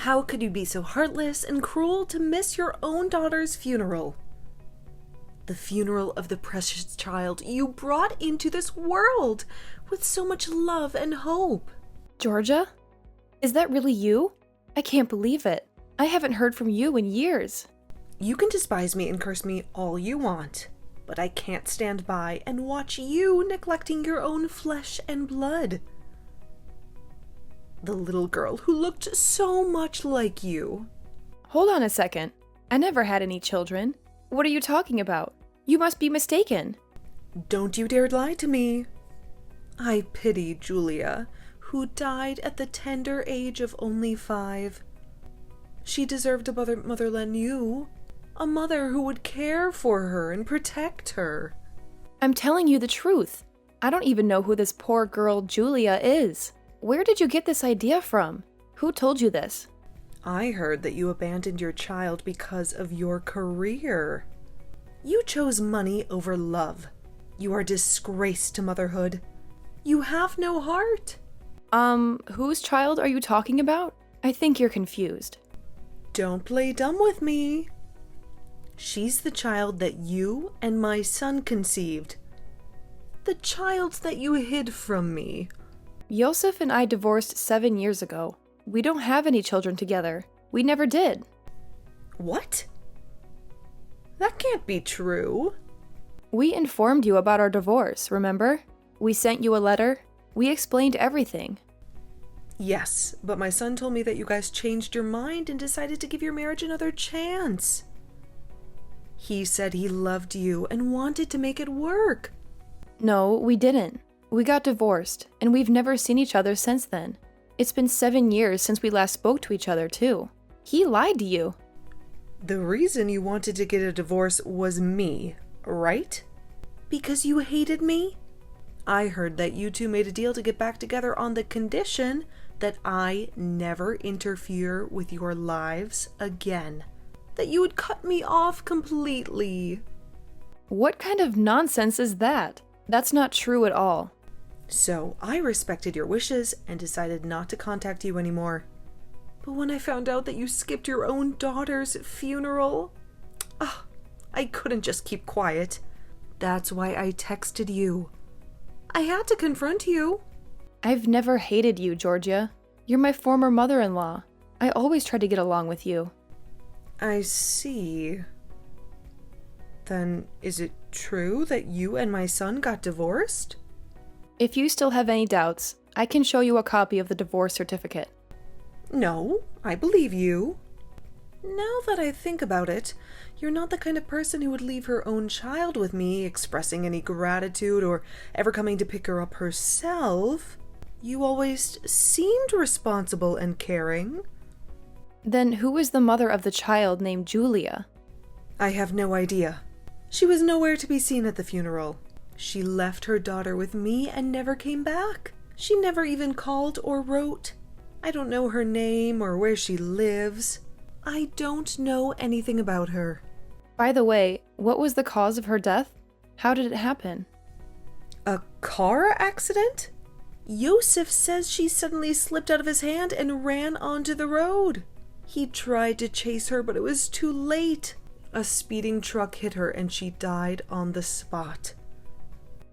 How could you be so heartless and cruel to miss your own daughter's funeral? The funeral of the precious child you brought into this world with so much love and hope. Georgia? Is that really you? I can't believe it. I haven't heard from you in years. You can despise me and curse me all you want, but I can't stand by and watch you neglecting your own flesh and blood. The little girl who looked so much like you. Hold on a second. I never had any children. What are you talking about? You must be mistaken. Don't you dare lie to me. I pity Julia, who died at the tender age of only 5. She deserved a mother than you, a mother who would care for her and protect her. I'm telling you the truth. I don't even know who this poor girl Julia is. Where did you get this idea from? Who told you this? I heard that you abandoned your child because of your career. You chose money over love. You are a disgrace to motherhood. You have no heart. Whose child are you talking about? I think you're confused. Don't play dumb with me. She's the child that you and my son conceived. The child that you hid from me. Yosef and I divorced 7 years ago. We don't have any children together. We never did. What? That can't be true. We informed you about our divorce, remember? We sent you a letter. We explained everything. Yes, but my son told me that you guys changed your mind and decided to give your marriage another chance. He said he loved you and wanted to make it work. No, we didn't. We got divorced, and we've never seen each other since then. It's been 7 years since we last spoke to each other, too. He lied to you. The reason you wanted to get a divorce was me, right? Because you hated me? I heard that you two made a deal to get back together on the condition that I never interfere with your lives again. That you would cut me off completely. What kind of nonsense is that? That's not true at all. So I respected your wishes and decided not to contact you anymore. But when I found out that you skipped your own daughter's funeral, I couldn't just keep quiet. That's why I texted you. I had to confront you. I've never hated you, Georgia. You're my former mother-in-law. I always try to get along with you. I see. Then is it true that you and my son got divorced? If you still have any doubts, I can show you a copy of the divorce certificate. No, I believe you. Now that I think about it, you're not the kind of person who would leave her own child with me, expressing any gratitude or ever coming to pick her up herself. You always seemed responsible and caring. Then who is the mother of the child named Julia? I have no idea. She was nowhere to be seen at the funeral. She left her daughter with me and never came back. She never even called or wrote. I don't know her name or where she lives. I don't know anything about her. By the way, what was the cause of her death? How did it happen? A car accident? Yosef says she suddenly slipped out of his hand and ran onto the road. He tried to chase her, but it was too late. A speeding truck hit her and she died on the spot.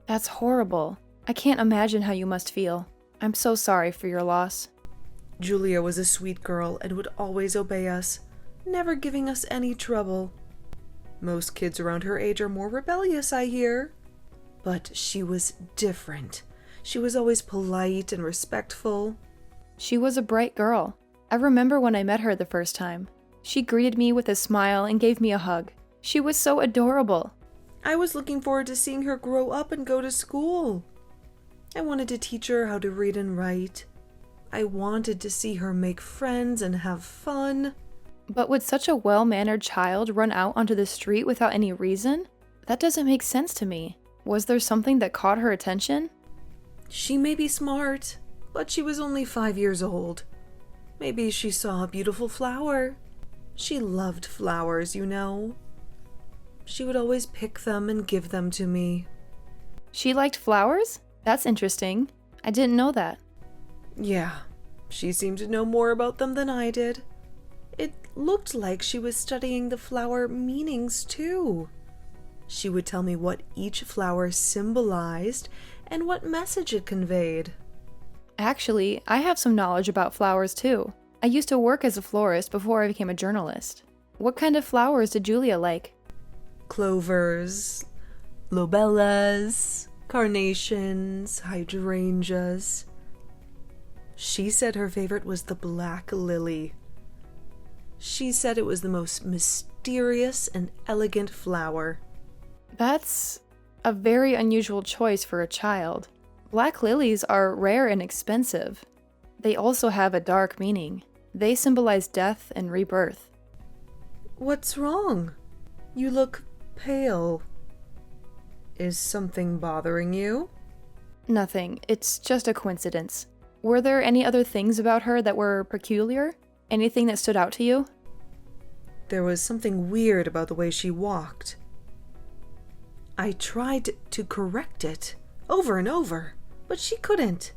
That's horrible. I can't imagine how you must feel. I'm so sorry for your loss. Julia was a sweet girl and would always obey us, never giving us any trouble. Most kids around her age are more rebellious, I hear. But she was different. She was always polite and respectful. She was a bright girl. I remember when I met her the first time. She greeted me with a smile and gave me a hug. She was so adorable. I was looking forward to seeing her grow up and go to school. I wanted to teach her how to read and write. I wanted to see her make friends and have fun. But would such a well-mannered child run out onto the street without any reason? That doesn't make sense to me. Was there something that caught her attention? She may be smart, but she was only 5 years old. Maybe she saw a beautiful flower. She loved flowers, you know. She would always pick them and give them to me. She liked flowers? That's interesting. I didn't know that. Yeah, she seemed to know more about them than I did. It looked like she was studying the flower meanings too. She would tell me what each flower symbolized and what message it conveyed. Actually, I have some knowledge about flowers too. I used to work as a florist before I became a journalist. What kind of flowers did Julia like? Clovers, lobellas, carnations, hydrangeas. She said her favorite was the black lily. She said it was the most mysterious and elegant flower. That's a very unusual choice for a child. Black lilies are rare and expensive. They also have a dark meaning. They symbolize death and rebirth. What's wrong? You look pale. Is something bothering you? Nothing. It's just a coincidence. Were there any other things about her that were peculiar? Anything that stood out to you? There was something weird about the way she walked. I tried to correct it over and over, but she couldn't.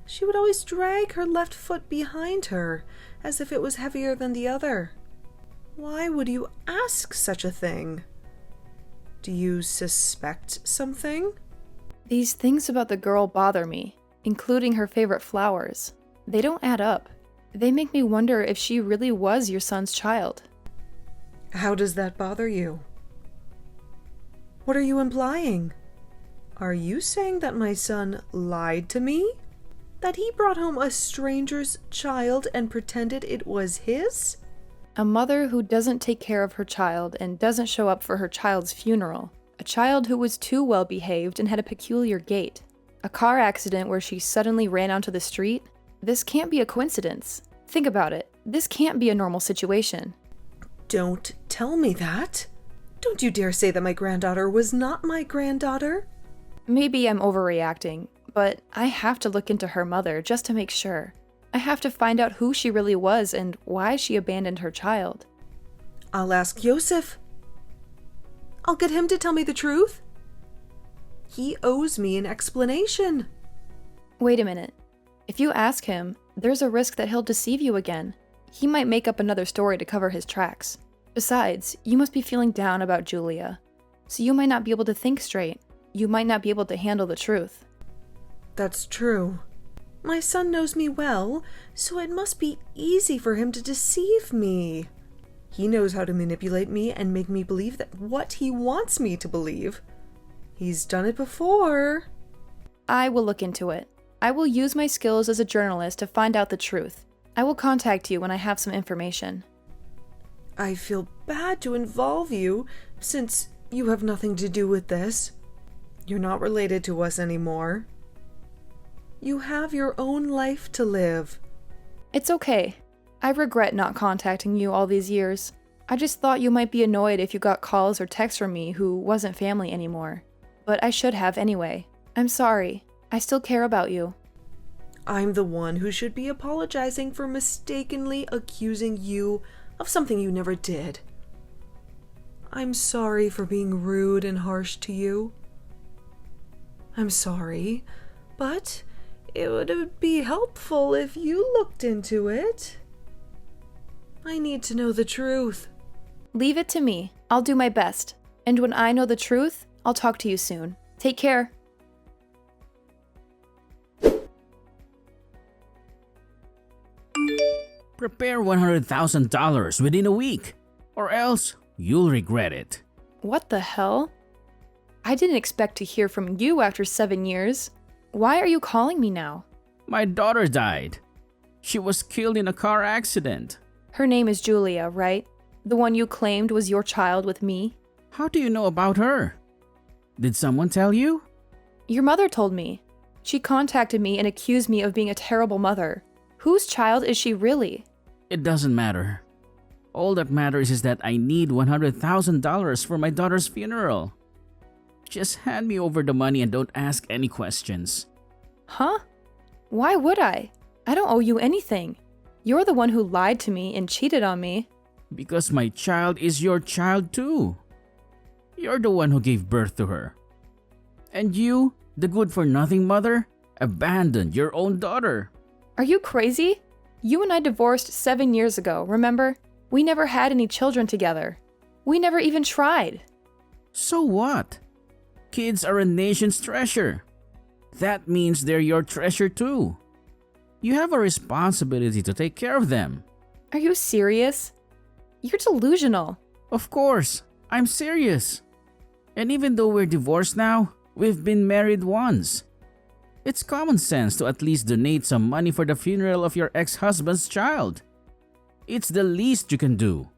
She would always drag her left foot behind her, as if it was heavier than the other. Why would you ask such a thing? Do you suspect something? These things about the girl bother me, including her favorite flowers. They don't add up. They make me wonder if she really was your son's child. How does that bother you? What are you implying? Are you saying that my son lied to me? That he brought home a stranger's child and pretended it was his? A mother who doesn't take care of her child and doesn't show up for her child's funeral. A child who was too well behaved and had a peculiar gait. A car accident where she suddenly ran onto the street. This can't be a coincidence. Think about it. This can't be a normal situation. Don't tell me that. Don't you dare say that my granddaughter was not my granddaughter. Maybe I'm overreacting, but I have to look into her mother just to make sure. I have to find out who she really was and why she abandoned her child. I'll ask Yosef. I'll get him to tell me the truth. He owes me an explanation. Wait a minute. If you ask him, there's a risk that he'll deceive you again. He might make up another story to cover his tracks. Besides, you must be feeling down about Julia, so you might not be able to think straight. You might not be able to handle the truth. That's true. My son knows me well, so it must be easy for him to deceive me. He knows how to manipulate me and make me believe that what he wants me to believe. He's done it before. I will look into it. I will use my skills as a journalist to find out the truth. I will contact you when I have some information. I feel bad to involve you, since you have nothing to do with this. You're not related to us anymore. You have your own life to live. It's okay. I regret not contacting you all these years. I just thought you might be annoyed if you got calls or texts from me who wasn't family anymore. But I should have anyway. I'm sorry. I still care about you. I'm the one who should be apologizing for mistakenly accusing you of something you never did. I'm sorry for being rude and harsh to you. I'm sorry, but it would be helpful if you looked into it. I need to know the truth. Leave it to me. I'll do my best. And when I know the truth, I'll talk to you soon. Take care. Prepare $100,000 within a week, or else you'll regret it. What the hell? I didn't expect to hear from you after 7 years. Why are you calling me now? My daughter died. She was killed in a car accident. Her name is Julia, right? The one you claimed was your child with me? How do you know about her? Did someone tell you? Your mother told me. She contacted me and accused me of being a terrible mother. Whose child is she really? It doesn't matter. All that matters is that I need $100,000 for my daughter's funeral. Just hand me over the money and don't ask any questions. Huh? Why would I? I don't owe you anything. You're the one who lied to me and cheated on me. Because my child is your child too. You're the one who gave birth to her. And you, the good-for-nothing mother, abandoned your own daughter. Are you crazy? You and I divorced 7 years ago, remember? We never had any children together. We never even tried. So what? Kids are a nation's treasure. That means they're your treasure too. You have a responsibility to take care of them. Are you serious? You're delusional. Of course, I'm serious. And even though we're divorced now, we've been married once. It's common sense to at least donate some money for the funeral of your ex-husband's child. It's the least you can do.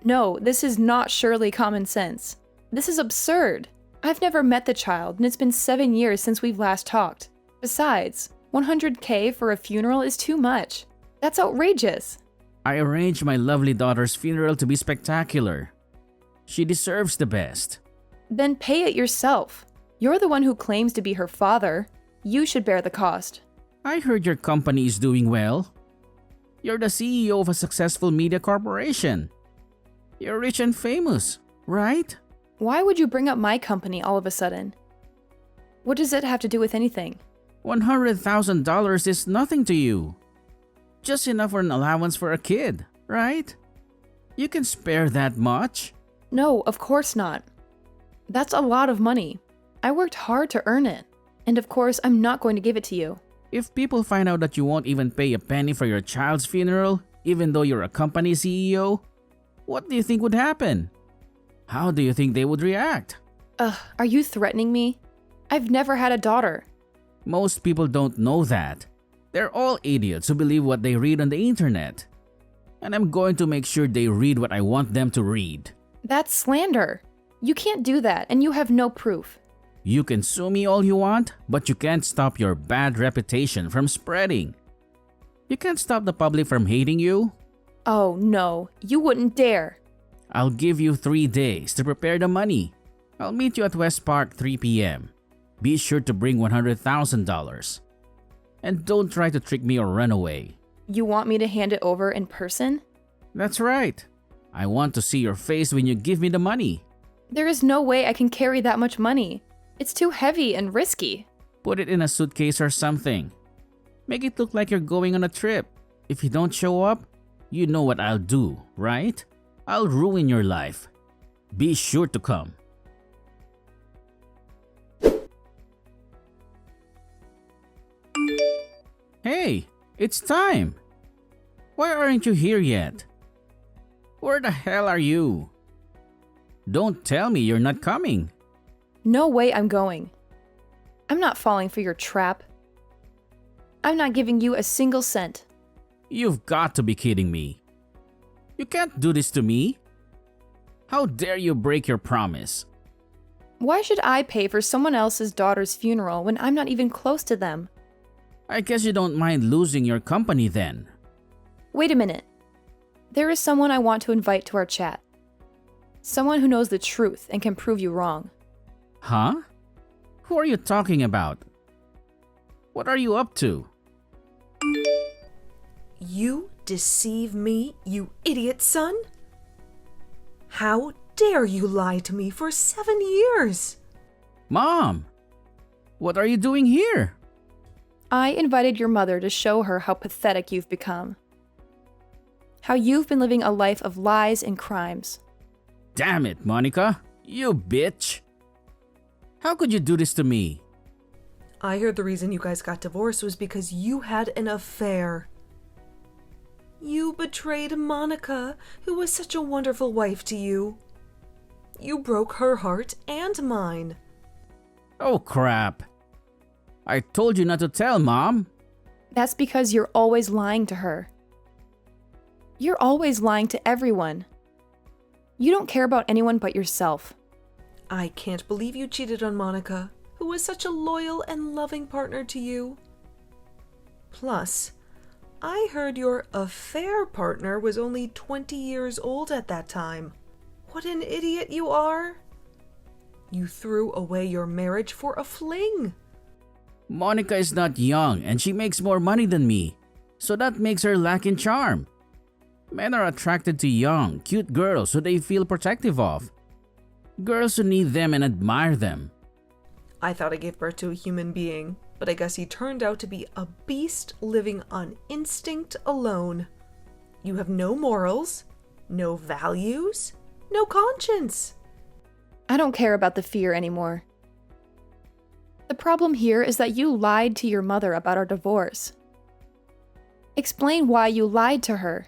No, this is not surely common sense. This is absurd. I've never met the child, and it's been 7 years since we've last talked. Besides, $100K for a funeral is too much. That's outrageous. I arranged my lovely daughter's funeral to be spectacular. She deserves the best. Then pay it yourself. You're the one who claims to be her father. You should bear the cost. I heard your company is doing well. You're the CEO of a successful media corporation. You're rich and famous, right? Why would you bring up my company all of a sudden? What does it have to do with anything? $100,000 is nothing to you. Just enough for an allowance for a kid, right? You can spare that much? No, of course not. That's a lot of money. I worked hard to earn it. And of course, I'm not going to give it to you. If people find out that you won't even pay a penny for your child's funeral, even though you're a company CEO, what do you think would happen? How do you think they would react? Are you threatening me? I've never had a daughter. Most people don't know that. They're all idiots who believe what they read on the internet. And I'm going to make sure they read what I want them to read. That's slander. You can't do that, and you have no proof. You can sue me all you want, but you can't stop your bad reputation from spreading. You can't stop the public from hating you. Oh no, you wouldn't dare. I'll give you 3 days to prepare the money. I'll meet you at West Park 3 p.m. Be sure to bring $100,000. And don't try to trick me or run away. You want me to hand it over in person? That's right. I want to see your face when you give me the money. There is no way I can carry that much money. It's too heavy and risky. Put it in a suitcase or something. Make it look like you're going on a trip. If you don't show up, you know what I'll do, right? I'll ruin your life. Be sure to come. Hey, it's time. Why aren't you here yet? Where the hell are you? Don't tell me you're not coming. No way I'm going. I'm not falling for your trap. I'm not giving you a single cent. You've got to be kidding me. You can't do this to me. How dare you break your promise? Why should I pay for someone else's daughter's funeral when I'm not even close to them? I guess you don't mind losing your company then. Wait a minute. There is someone I want to invite to our chat. Someone who knows the truth and can prove you wrong. Huh? Who are you talking about? What are you up to? You deceive me, you idiot son? How dare you lie to me for 7 years? Mom! What are you doing here? I invited your mother to show her how pathetic you've become. How you've been living a life of lies and crimes. Damn it, Monica. You bitch. How could you do this to me? I heard the reason you guys got divorced was because you had an affair. You betrayed Monica, who was such a wonderful wife to you. You broke her heart and mine. Oh crap. I told you not to tell, Mom. That's because you're always lying to her. You're always lying to everyone. You don't care about anyone but yourself. I can't believe you cheated on Monica, who was such a loyal and loving partner to you. Plus, I heard your affair partner was only 20 years old at that time. What an idiot you are! You threw away your marriage for a fling. Monica is not young and she makes more money than me, so that makes her lack in charm. Men are attracted to young, cute girls who they feel protective of. Girls who need them and admire them. I thought I gave birth to a human being, but I guess he turned out to be a beast living on instinct alone. You have no morals, No values? No conscience? I don't care about the fear anymore. The problem here is that you lied to your mother about our divorce. Explain why you lied to her.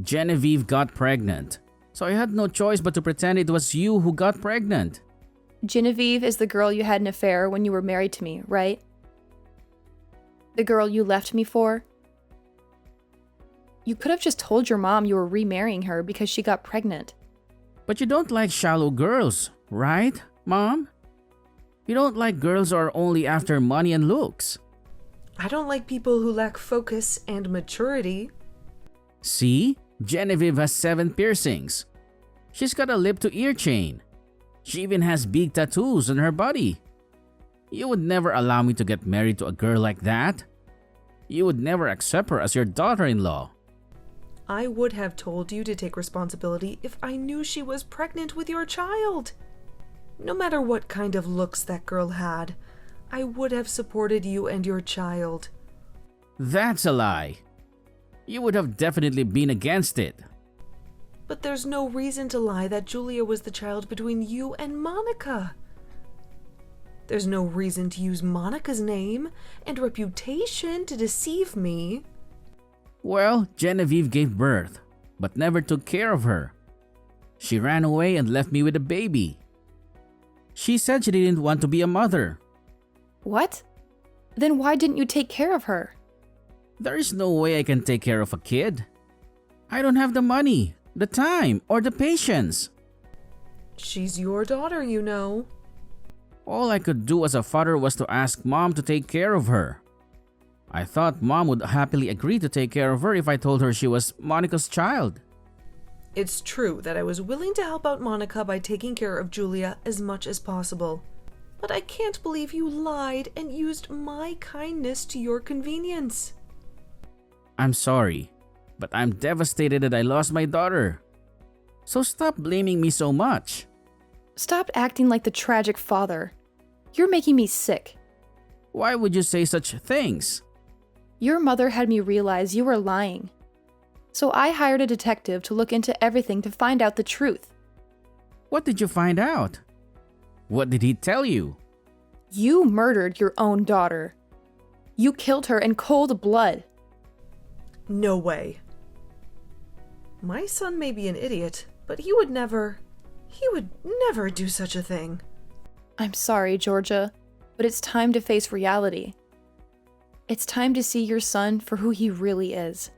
Genevieve got pregnant, so I had no choice but to pretend it was you who got pregnant. Genevieve is the girl you had an affair when you were married to me, right? The girl you left me for? You could have just told your mom you were remarrying her because she got pregnant. But you don't like shallow girls, right, Mom? You don't like girls who are only after money and looks. I don't like people who lack focus and maturity. See? Genevieve has 7 piercings. She's got a lip to ear chain. She even has big tattoos on her body. You would never allow me to get married to a girl like that. You would never accept her as your daughter-in-law. I would have told you to take responsibility if I knew she was pregnant with your child. No matter what kind of looks that girl had, I would have supported you and your child. That's a lie. You would have definitely been against it. But there's no reason to lie that Julia was the child between you and Monica. There's no reason to use Monica's name and reputation to deceive me. Well, Genevieve gave birth, but never took care of her. She ran away and left me with a baby. She said she didn't want to be a mother. What? Then why didn't you take care of her? There is no way I can take care of a kid. I don't have the money, the time, or the patience. She's your daughter, you know. All I could do as a father was to ask Mom to take care of her. I thought Mom would happily agree to take care of her if I told her she was Monica's child. It's true that I was willing to help out Monica by taking care of Julia as much as possible. But I can't believe you lied and used my kindness to your convenience. I'm sorry, but I'm devastated that I lost my daughter. So stop blaming me so much. Stop acting like the tragic father. You're making me sick. Why would you say such things? Your mother had me realize you were lying. So I hired a detective to look into everything to find out the truth. What did you find out? What did he tell you? You murdered your own daughter. You killed her in cold blood. No way. My son may be an idiot, but he would never do such a thing. I'm sorry, Georgia, but it's time to face reality. It's time to see your son for who he really is.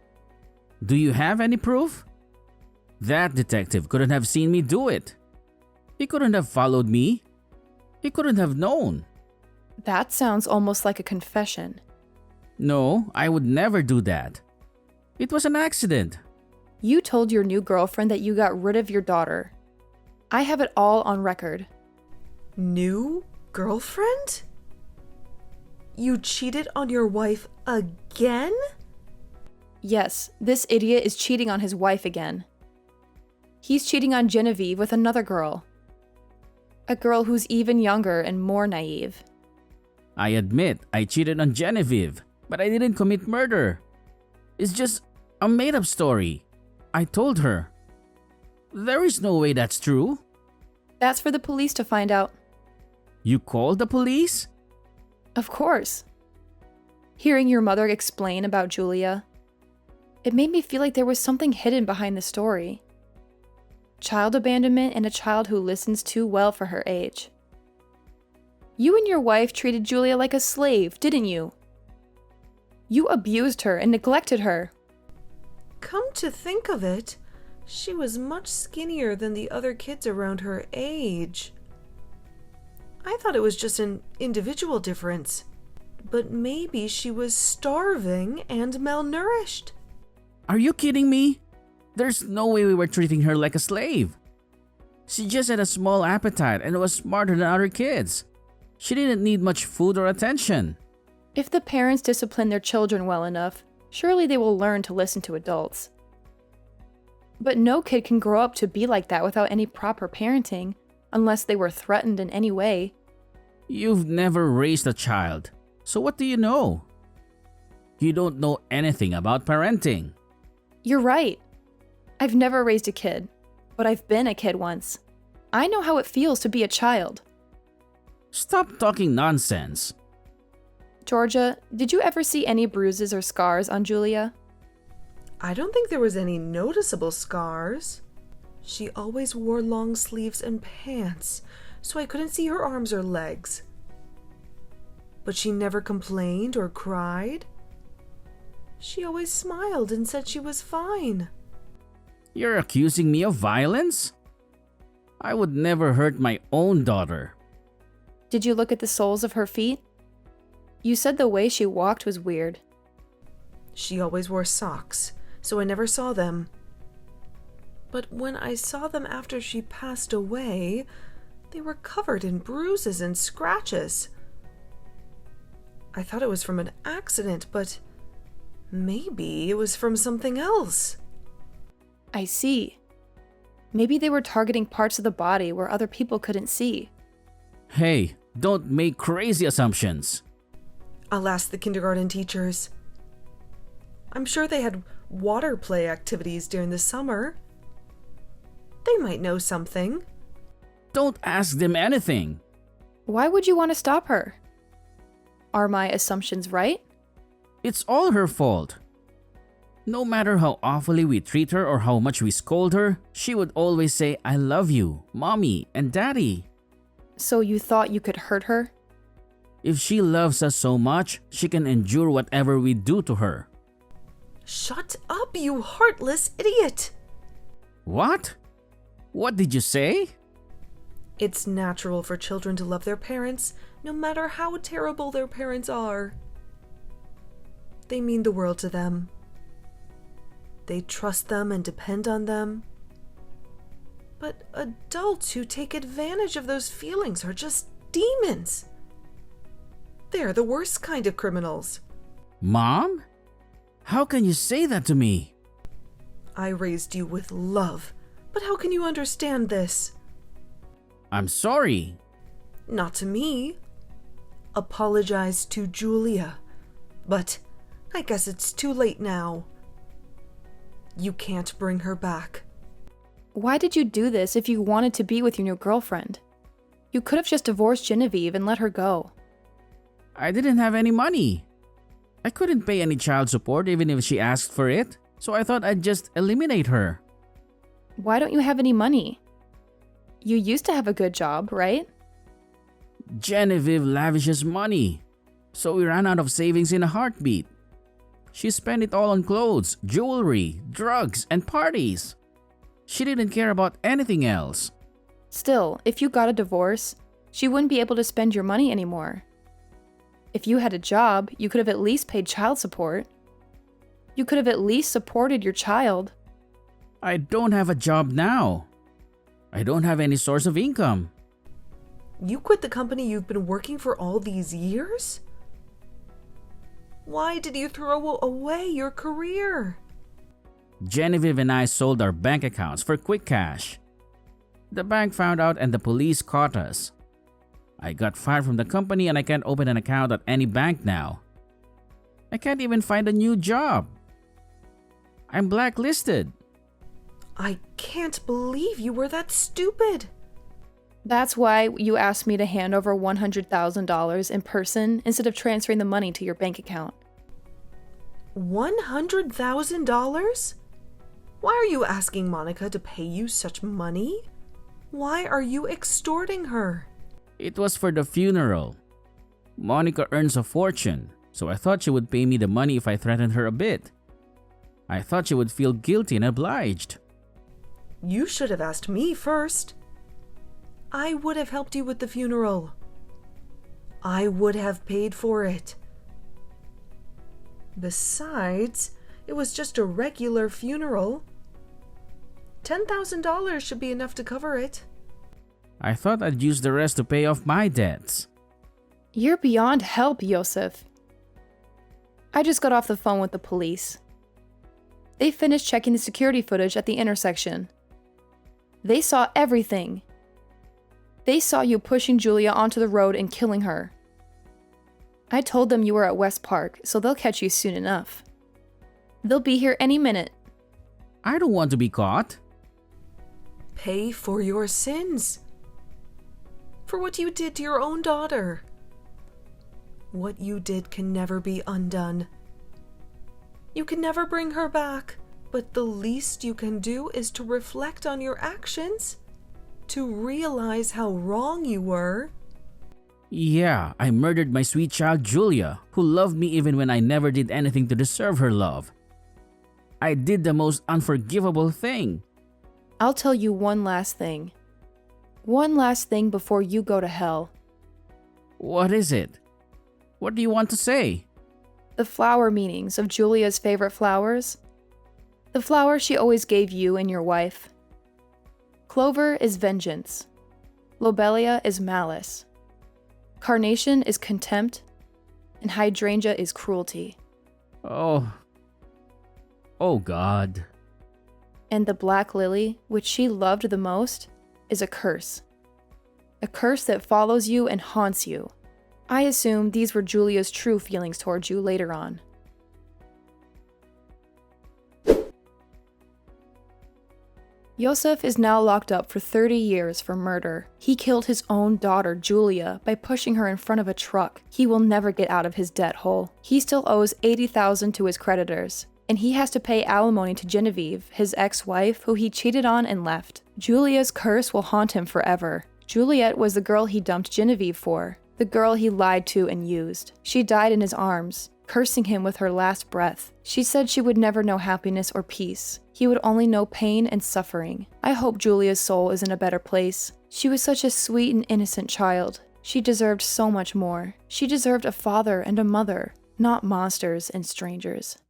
Do you have any proof? That detective couldn't have seen me do it. He couldn't have followed me. He couldn't have known. That sounds almost like a confession. No, I would never do that. It was an accident. You told your new girlfriend that you got rid of your daughter. I have it all on record. New girlfriend? You cheated on your wife again? Yes, this idiot is cheating on his wife again. He's cheating on Genevieve with another girl. A girl who's even younger and more naive. I admit I cheated on Genevieve, but I didn't commit murder. It's just a made-up story. I told her. There is no way that's true. That's for the police to find out. You called the police? Of course. Hearing your mother explain about Julia, it made me feel like there was something hidden behind the story. Child abandonment and a child who listens too well for her age. You and your wife treated Julia like a slave, didn't you? You abused her and neglected her. Come to think of it, she was much skinnier than the other kids around her age. I thought it was just an individual difference, but maybe she was starving and malnourished. Are you kidding me? There's no way we were treating her like a slave. She just had a small appetite and was smarter than other kids. She didn't need much food or attention. If the parents discipline their children well enough, surely they will learn to listen to adults. But no kid can grow up to be like that without any proper parenting, unless they were threatened in any way. You've never raised a child, so what do you know? You don't know anything about parenting. You're right. I've never raised a kid, but I've been a kid once. I know how it feels to be a child. Stop talking nonsense. Georgia, did you ever see any bruises or scars on Julia? I don't think there was any noticeable scars. She always wore long sleeves and pants, so I couldn't see her arms or legs. But she never complained or cried. She always smiled and said she was fine. You're accusing me of violence? I would never hurt my own daughter. Did you look at the soles of her feet? You said the way she walked was weird. She always wore socks, so I never saw them. But when I saw them after she passed away, they were covered in bruises and scratches. I thought it was from an accident, but maybe it was from something else. I see. Maybe they were targeting parts of the body where other people couldn't see. Hey, don't make crazy assumptions. I'll ask the kindergarten teachers. I'm sure they had water play activities during the summer. They might know something. Don't ask them anything. Why would you want to stop her? Are my assumptions right? It's all her fault. No matter how awfully we treat her or how much we scold her, she would always say, "I love you, Mommy and Daddy." So you thought you could hurt her? If she loves us so much, she can endure whatever we do to her. Shut up, you heartless idiot! What? What did you say? It's natural for children to love their parents, no matter how terrible their parents are. They mean the world to them. They trust them and depend on them. But adults who take advantage of those feelings are just demons. They're the worst kind of criminals. Mom? How can you say that to me? I raised you with love, but how can you understand this? I'm sorry. Not to me. Apologize to Julia. But I guess it's too late now. You can't bring her back. Why did you do this if you wanted to be with your new girlfriend? You could have just divorced Genevieve and let her go. I didn't have any money. I couldn't pay any child support even if she asked for it, so I thought I'd just eliminate her. Why don't you have any money? You used to have a good job, right? Genevieve lavishes money, so we ran out of savings in a heartbeat. She spent it all on clothes, jewelry, drugs, and parties. She didn't care about anything else. Still, if you got a divorce, she wouldn't be able to spend your money anymore. If you had a job, you could have at least paid child support. You could have at least supported your child. I don't have a job now. I don't have any source of income. You quit the company you've been working for all these years? Why did you throw away your career? Genevieve and I sold our bank accounts for quick cash. The bank found out and the police caught us. I got fired from the company and I can't open an account at any bank now. I can't even find a new job. I'm blacklisted. I can't believe you were that stupid. That's why you asked me to hand over $100,000 in person instead of transferring the money to your bank account. $100,000? Why are you asking Monica to pay you such money? Why are you extorting her? It was for the funeral. Monica earns a fortune, so I thought she would pay me the money if I threatened her a bit. I thought she would feel guilty and obliged. You should have asked me first. I would have helped you with the funeral. I would have paid for it. Besides, it was just a regular funeral. $10,000 should be enough to cover it. I thought I'd use the rest to pay off my debts. You're beyond help, Yosef. I just got off the phone with the police. They finished checking the security footage at the intersection. They saw everything. They saw you pushing Julia onto the road and killing her. I told them you were at West Park, so they'll catch you soon enough. They'll be here any minute. I don't want to be caught. Pay for your sins. For what you did to your own daughter. What you did can never be undone. You can never bring her back, but the least you can do is to reflect on your actions, to realize how wrong you were. Yeah, I murdered my sweet child Julia, who loved me even when I never did anything to deserve her love. I did the most unforgivable thing. I'll tell you one last thing. One last thing before you go to hell. What is it? What do you want to say? The flower meanings of Julia's favorite flowers. The flower she always gave you and your wife. Clover is vengeance. Lobelia is malice. Carnation is contempt. And hydrangea is cruelty. Oh God. And the black lily, which she loved the most, is a curse. A curse that follows you and haunts you. I assume these were Julia's true feelings towards you later on. Yosef is now locked up for 30 years for murder. He killed his own daughter, Julia, by pushing her in front of a truck. He will never get out of his debt hole. He still owes $80,000 to his creditors, and he has to pay alimony to Genevieve, his ex-wife, who he cheated on and left. Julia's curse will haunt him forever. Juliet was the girl he dumped Genevieve for, the girl he lied to and used. She died in his arms, cursing him with her last breath. She said she would never know happiness or peace. He would only know pain and suffering. I hope Julia's soul is in a better place. She was such a sweet and innocent child. She deserved so much more. She deserved a father and a mother, not monsters and strangers.